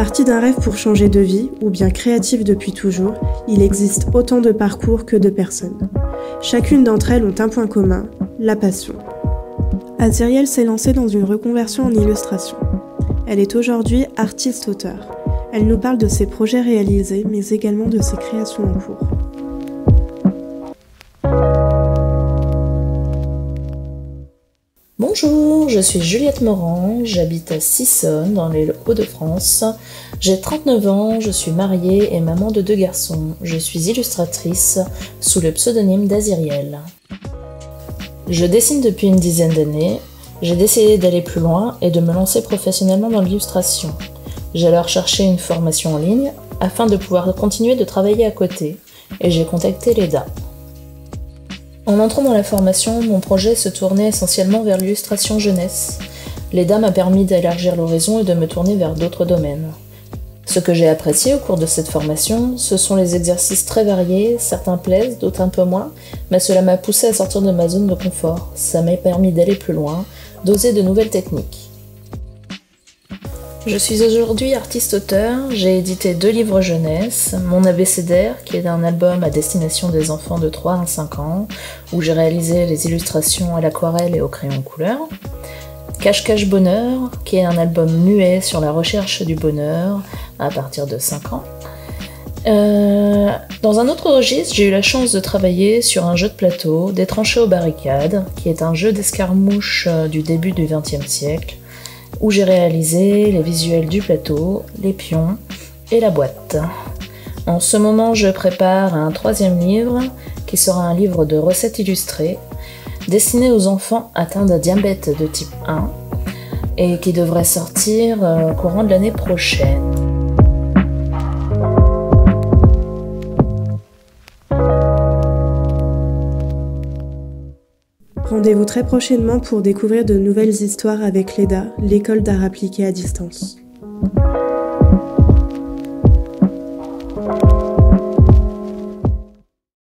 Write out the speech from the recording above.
Parti d'un rêve pour changer de vie, ou bien créatif depuis toujours, il existe autant de parcours que de personnes. Chacune d'entre elles ont un point commun, la passion. Aziriel s'est lancée dans une reconversion en illustration. Elle est aujourd'hui artiste-auteur. Elle nous parle de ses projets réalisés, mais également de ses créations en cours. Bonjour, je suis Juliette Morand, j'habite à Sissonne, dans les Hauts-de-France. J'ai 39 ans, je suis mariée et maman de 2 garçons. Je suis illustratrice sous le pseudonyme d'Aziriel. Je dessine depuis une dizaine d'années. J'ai décidé d'aller plus loin et de me lancer professionnellement dans l'illustration. J'ai alors cherché une formation en ligne afin de pouvoir continuer de travailler à côté et j'ai contacté l'EDA. En entrant dans la formation, mon projet se tournait essentiellement vers l'illustration jeunesse. L'EDA m'a permis d'élargir l'horizon et de me tourner vers d'autres domaines. Ce que j'ai apprécié au cours de cette formation, ce sont les exercices très variés, certains plaisent, d'autres un peu moins, mais cela m'a poussé à sortir de ma zone de confort. Ça m'a permis d'aller plus loin, d'oser de nouvelles techniques. Je suis aujourd'hui artiste-auteur, j'ai édité 2 livres jeunesse, Mon abécédaire, qui est un album à destination des enfants de 3 à 5 ans, où j'ai réalisé les illustrations à l'aquarelle et au crayon couleur. Cache-cache bonheur, qui est un album muet sur la recherche du bonheur à partir de 5 ans. Dans un autre registre, j'ai eu la chance de travailler sur un jeu de plateau, Des tranchées aux barricades, qui est un jeu d'escarmouche du début du XXe siècle, où j'ai réalisé les visuels du plateau, les pions et la boîte. En ce moment, je prépare un 3e livre, qui sera un livre de recettes illustrées, destiné aux enfants atteints de diabète de type 1, et qui devrait sortir courant de l'année prochaine. Rendez-vous très prochainement pour découvrir de nouvelles histoires avec l'EDA, l'école d'art appliqué à distance.